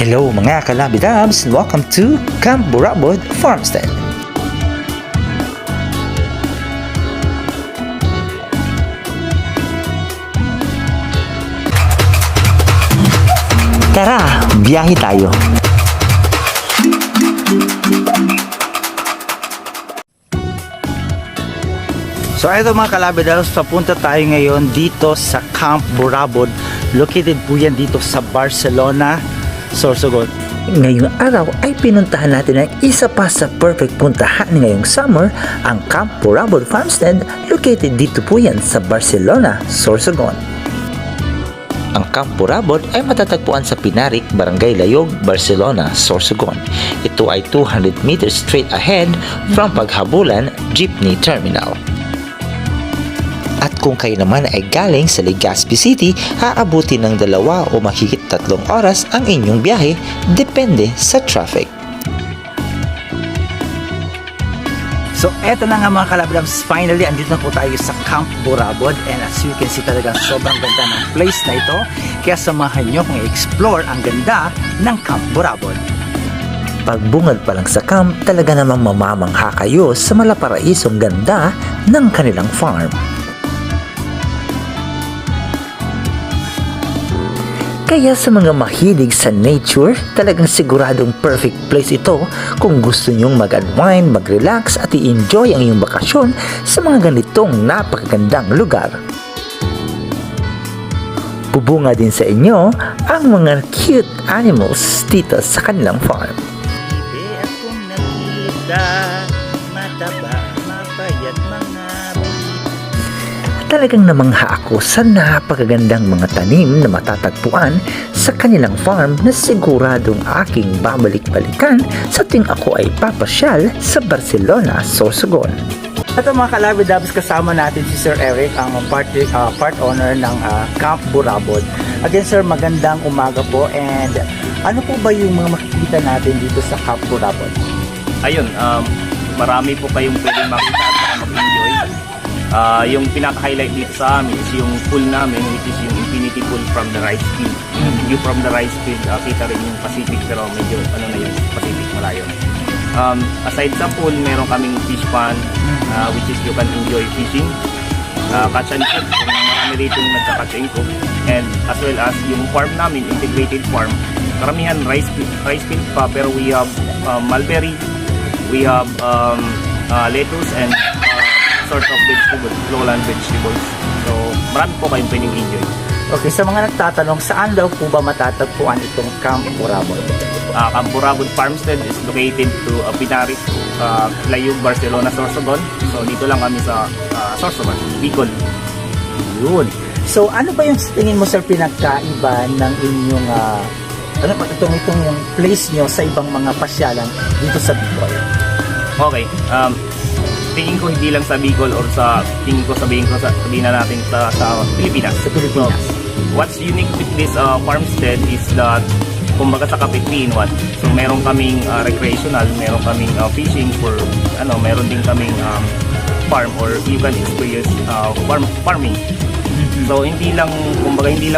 Hello mga kalabidabs! Welcome to Camp Burabod Farmstead. Tara, biyahe tayo! So ito mga kalabidabs, papunta tayo ngayon dito sa Camp Burabod. Located po yan dito sa Barcelona, Sorsogon. Ngayong araw ay pinuntahan natin ang isa pa sa perfect puntahan ngayong summer, ang Camp Burabod Farmstead. Located dito po yan sa Barcelona, Sorsogon. Ang Camp Burabod ay matatagpuan sa Pinarik, Barangay Layog, Barcelona, Sorsogon. Ito ay 200 meters straight ahead from Paghabulan Jeepney Terminal. At kung kayo naman ay galing sa Legazpi City, aabuti ng 2 o mahigit 3 oras ang inyong biyahe, depende sa traffic. So eto na nga mga kalabidabs, finally andito na po tayo sa Camp Burabod, and as you can see talagang sobrang ganda ng place na ito, kaya samahan nyo kung i-explore ang ganda ng Camp Burabod. Pagbungad pa lang sa camp, talaga namang mamamangha kayo sa malaparaisong ganda ng kanilang farm. Kaya sa mga mahilig sa nature, talagang siguradong perfect place ito kung gusto nyong mag-unwind, mag-relax at i-enjoy ang iyong bakasyon sa mga ganitong napakagandang lugar. Bubunga din sa inyo ang mga cute animals dito sa kanilang farm. Akong nakita, mataba, mapayat mga talagang namangha ako sa napakagandang mga tanim na matatagpuan sa kanilang farm na siguradong aking babalik-balikan sa tuwing ako ay papasyal sa Barcelona, Sorsogon. Ito mga kalabidabs, kasama natin si Sir Eric, ang part owner ng Camp Burabod. Again sir, magandang umaga po, and ano po ba yung mga makikita natin dito sa Camp Burabod? Ayun, marami po kayong pwedeng makita at mag-enjoy. Yung pinaka-highlight dito sa amin is yung pool namin, which is yung infinity pool from the rice field. View from the rice field, kita rin yung Pacific, pero medyo ano na yung Pacific, malayo. Aside sa pool, meron kaming fish pond, which is you can enjoy fishing, catch and cook, kung marami rito yung nagka-catch and cook, and as well as yung farm namin, integrated farm, karamihan rice field pa, pero we have mulberry, we have lettuce, and sort of vegetables, lowland vegetables. So, marami po kayong pwedeng enjoy. Okay, sa mga nagtatanong, saan daw po ba matatagpuan itong Camp Burabod? Camp Burabod Farmstead is located to Pinarik, Layog, Barcelona, Sorsogon. So, dito lang kami sa Sorsogon, Bicol. Yun. So, ano ba yung tingin mo sir pinagkaiba ng inyong itong yung place nyo sa ibang mga pasyalan dito sa Bicol? Okay. Tingin ko hindi lang sa Bicol or sabihin na natin sa Pilipinas. Sa Pilipinas. What's unique with this farmstead is that kumbaga sa Kapit 3-in-1. So meron kaming recreational, meron kaming fishing for meron din kaming farm, or you can experience farming. So hindi lang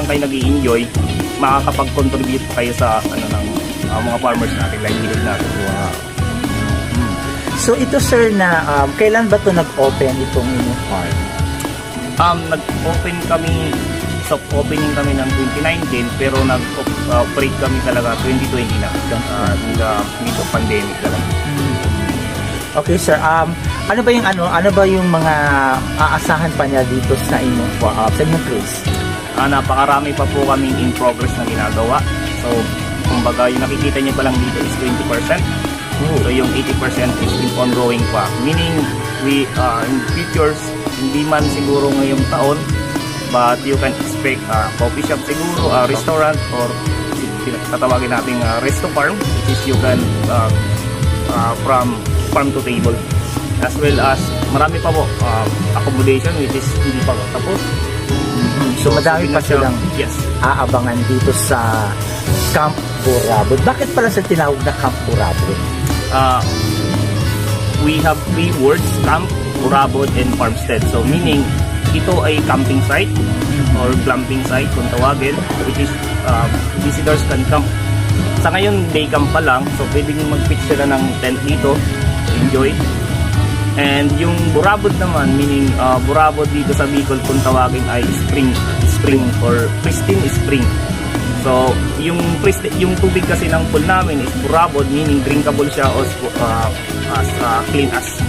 kayo nag-i-enjoy, makakapag-contribute kayo sa ng mga farmers natin, livelihood natin. Wow. So ito sir na kailan ba ito nag-open itong inyong farm? Nag-open kami, soft opening kami ng 2019, pero nag-operate kami talaga 2020 na. Dito pandemic talaga. Okay sir, ano ba yung mga aasahan pa niya dito sa inyong place? Napakarami pa po kaming in progress na ginagawa. So kumbaga yung nakikita niyo pa lang dito is 20%. So yung 80% is still ongoing pa. Meaning, we in futures, hindi man siguro ngayong taon, but you can expect coffee shop siguro, restaurant, or tatawagin natin resto farm, which is you can from farm to table. As well as marami pa po accommodation, which is hindi pa tapos. So madami pa silang aabangan dito sa Camp Burabod. Bakit pala sa tinawag na Camp Burabod? We have 3 words: camp, Burabod, and farmstead. So meaning, ito ay camping site or glamping site kung tawagin, which is visitors can camp Sa ngayon, day camp pa lang. So, pwede nyo mag-pitch sila ng tent dito. Enjoy. And yung Burabod naman, meaning Burabod dito sa Bicol, kung tawagin ay spring or pristine spring. So, yung tubig kasi ng pool namin is Burabod, meaning drinkable siya as clean as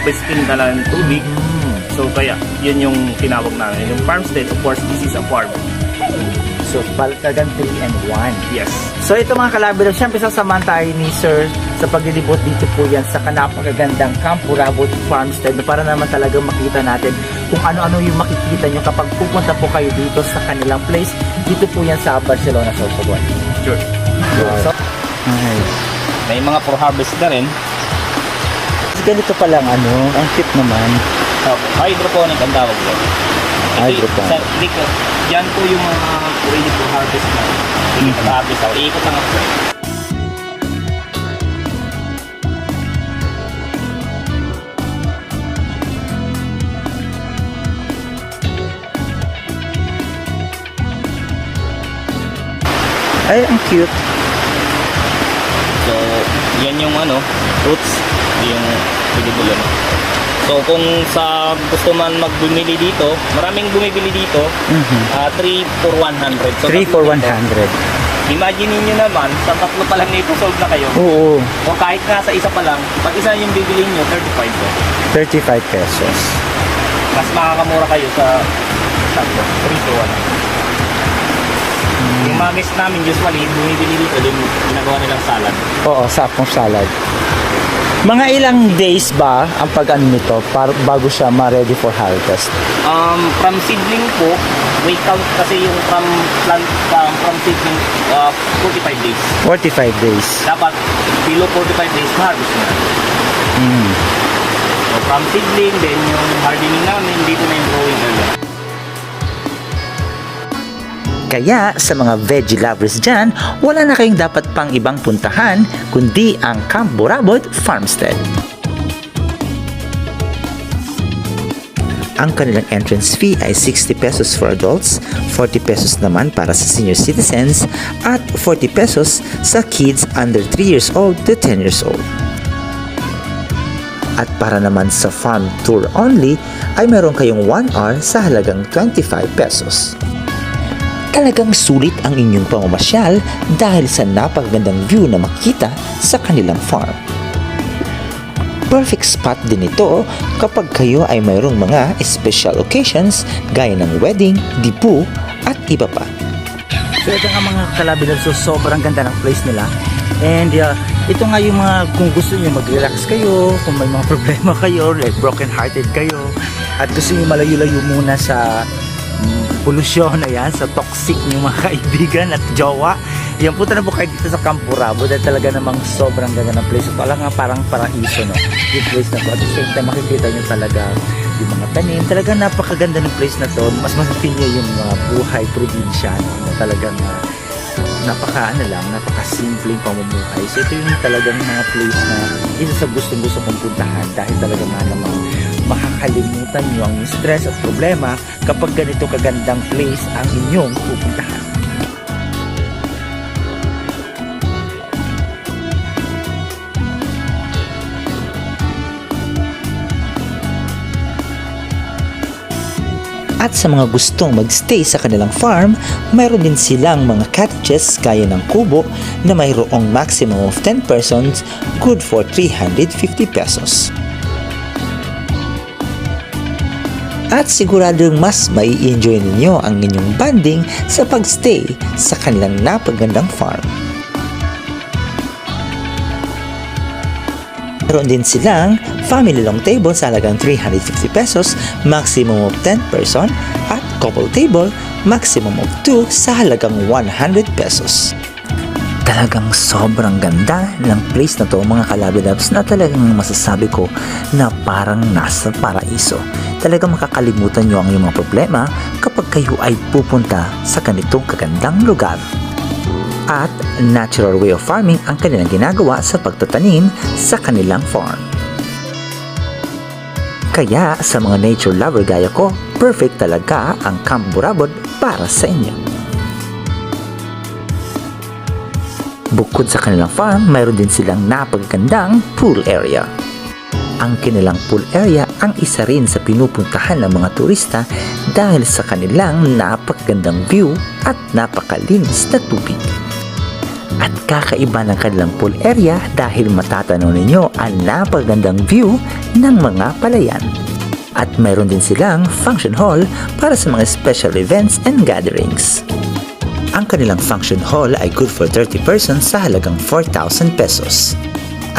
pristine talaga ng tubig. So, kaya yun yung tinawag namin. Yung farmstead, of course, this is a farm. So, Baltagan 3 and 1. Yes. So ito mga kalabidor, syempre sasamahan tayo ni Sir sa paglilibot dito po yan sa napakagandang Camp Burabod Farmstead para naman talaga makita natin kung ano-ano yung makikita nyo kapag pupunta po kayo dito sa kanilang place. Dito po yan sa Barcelona, Sorsogon. Sure. So, ay. May mga for harvest na rin. Ganito pa lang ang tip naman. Hydroponic ang tawag ko. Hydroponic. Yan po yung mga ready for harvest na. Ready for harvest ako. Iikot lang ako. Ay, ang cute. So, yan yung roots. Yung pinibulan. So, kung sa gusto man magbumili dito, maraming bumibili dito, 3 for 100. So, 3 for 100. Imagine niyo naman, sa tatlo pa lang nito solve na kayo. Oo. O kahit nga sa isa pa lang, pag isa yung bibili niyo, 35 po. 35 pesos. Mas makakamura kayo sa tatlo, 3 for 100. Yung mga guests namin usually, bumibili dito, din ginagawa nilang salad. Oo, sapong salad. Mga ilang days ba ang pag-ano nito bago siya ma-ready for harvest? From seedling po, we count kasi yung from plant, from seedling, 45 days. 45 days. Dapat below 45 days harvest na. So from seedling, then yung hardening namin, dito na yung growing area. Kaya sa mga veggie lovers dyan, wala na kayong dapat pang ibang puntahan kundi ang Camp Burabod Farmstead. Ang kanilang entrance fee ay 60 pesos for adults, 40 pesos naman para sa senior citizens, at 40 pesos sa kids under 3 years old to 10 years old. At para naman sa farm tour only, ay meron kayong 1 hour sa halagang 25 pesos. Talagang sulit ang inyong pamamasyal dahil sa napakagandang view na makita sa kanilang farm. Perfect spot din ito kapag kayo ay mayroong mga special occasions gaya ng wedding, dipu at iba pa. So ito nga mga kalabidor, so sobrang ganda ng place nila. And ito nga yung mga kung gusto niyo mag-relax kayo, kung may mga problema kayo, like broken hearted kayo, at gusto niyo malayo-layo muna sa polusyon na yan, sa toxic ng mga kaibigan at jowa, yan, punta na po kayo dito sa Camp Burabod dahil talaga namang sobrang ganda ng place. So talaga parang paraiso, no? Yung place na to. At the same time, makikita nyo talaga yung mga tanim. Talaga napakaganda ng place na to. Mas masafeel nyo yung buhay probinsya, no? Talagang napaka-simpleng pamumuhay. So ito yung talagang mga place na isa sa gustong-gusto kong puntahan dahil talaga nga namang makakalimutan nyo ang stress at problema kapag ganito kagandang place ang inyong pupuntahan. At sa mga gustong magstay sa kanilang farm, mayroon din silang mga cottages gaya ng kubo na mayroong maximum of 10 persons, good for 350 pesos. At siguradong mas mai-enjoy ninyo ang inyong bonding sa pagstay sa kanilang napagandang farm. Meron din silang family long table sa halagang 350 pesos, maximum of 10 person, at couple table, maximum of 2 sa halagang 100 pesos. Talagang sobrang ganda ng place na to mga kalabidabs na talagang masasabi ko na parang nasa paraiso. Talagang makakalimutan nyo ang iyong mga problema kapag kayo ay pupunta sa ganitong kagandang lugar. At natural way of farming ang kanilang ginagawa sa pagtatanim sa kanilang farm. Kaya sa mga nature lover gaya ko, perfect talaga ang Camp Burabod para sa inyo. Bukod sa kanilang farm, mayroon din silang napagagandang pool area. Ang kanilang pool area ang isa rin sa pinupuntahan ng mga turista dahil sa kanilang napakagandang view at napakalinis na tubig. At kakaiba ng kanilang pool area dahil matatanaw ninyo ang napakagandang view ng mga palayan. At mayroon din silang function hall para sa mga special events and gatherings. Ang kanilang function hall ay good for 30 persons sa halagang 4,000 pesos.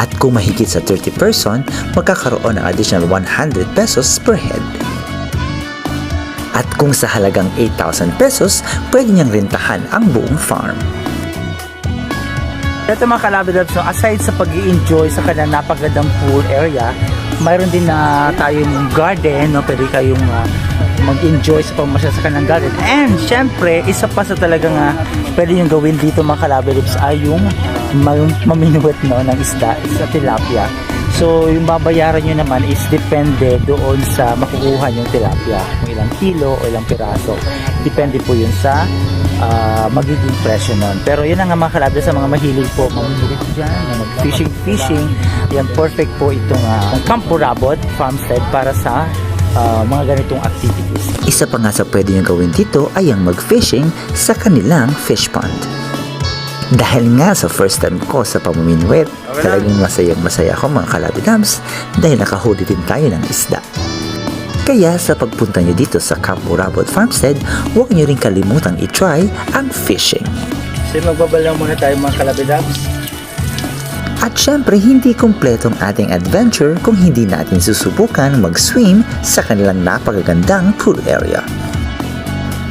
At kung mahigit sa 30 person, magkakaroon ng additional 100 pesos per head. At kung sa halagang 8,000 pesos, pwede niyang rentahan ang buong farm. Ito mga kalabidab, so aside sa pag-i-enjoy sa kanilang napagandang pool area, mayroon din na tayong garden, no? Pwede kayong mag-enjoy sa pamasyal sa kanilang garden. And syempre, isa pa sa talagang pwede nyo gawin dito mga kalabidabs ay yung maminuwet, no, ng isda, sa tilapia. So yung babayaran nyo naman is depende doon sa makukuha yung tilapia, kung ilang kilo o ilang piraso. Depende po yun sa magiging presyo nun. Pero yun ang mga kalabda sa mga mahilig po mamunulit dyan, na mag-fishing. Yan, perfect po itong Camp Burabod Farmstead para sa mga ganitong activities. Isa pa nga sa pwede nyo gawin dito ay ang mag-fishing sa kanilang fish pond. Dahil nga sa first time ko sa pamumunuwet, talagang masaya ako mga kalabidams dahil nakahuli din tayo ng isda. Kaya sa pagpunta nyo dito sa Camp Burabod Farmstead, huwag nyo rin kalimutang i-try ang fishing. So magbabalaw muna tayo mga kalabidams. At syempre, hindi kumpletong ating adventure kung hindi natin susubukan mag-swim sa kanilang napakagandang pool area.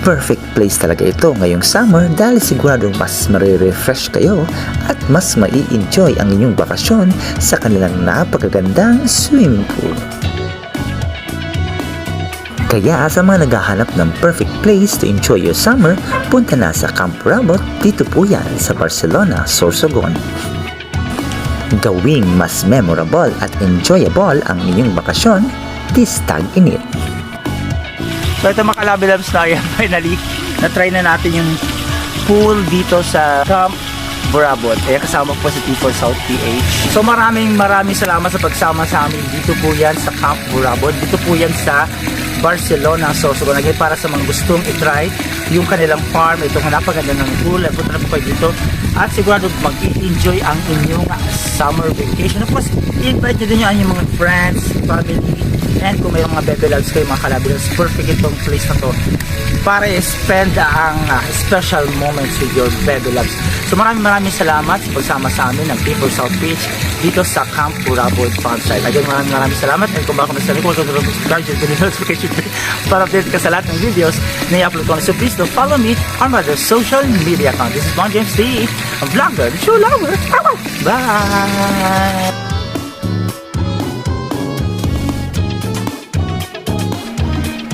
Perfect place talaga ito ngayong summer dahil siguradong mas marirefresh kayo at mas mai-enjoy ang inyong bakasyon sa kanilang napakagandang swimming pool. Kaya sa mga naghahanap ng perfect place to enjoy your summer, punta na sa Camp Burabod. Dito po yan sa Barcelona, Sorsogon. Gawing mas memorable at enjoyable ang inyong bakasyon this tag-init. So ito mga kalabidabs na yan, finally, na-try na natin yung pool dito sa Camp Burabod. Kaya kasama po si T4 South PH. So maraming salamat sa pagsama sa amin. Dito po yan sa Camp Burabod. Dito po yan sa Barcelona, Sorsogon. Again, para sa mga gustong i-try yung kanilang farm, itong napaganda ng pool, punta na po kayo dito at sigurado mag-enjoy ang inyong summer vacation. Of course, i-invite nyo din yung inyong mga friends, family, and kung mayroong mga bebe loves kayo mga kalabidabs, perfect itong place na to para spend ang special moments with your bebe loves. So maraming salamat sa pagsama sa amin ng People South Beach dito sa Camp Burabod Farmstead. Again, maraming salamat, and kung baka masasabi ko, subscribe to the notification para update ka sa lahat ng videos na i-upload ko. So please do follow me on my other social media account. This is Bon James D, a vlogger, show lover. Bye!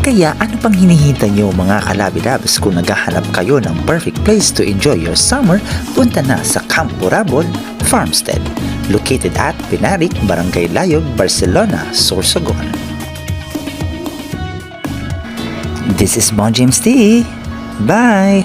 Kaya ano pang hinihintay nyo mga kalabidabs? Kung naghahanap kayo ng perfect place to enjoy your summer, punta na sa Camp Burabod Farmstead, located at Pinarik, Barangay Layog, Barcelona, Sorsogon. This is Bon James T. Bye!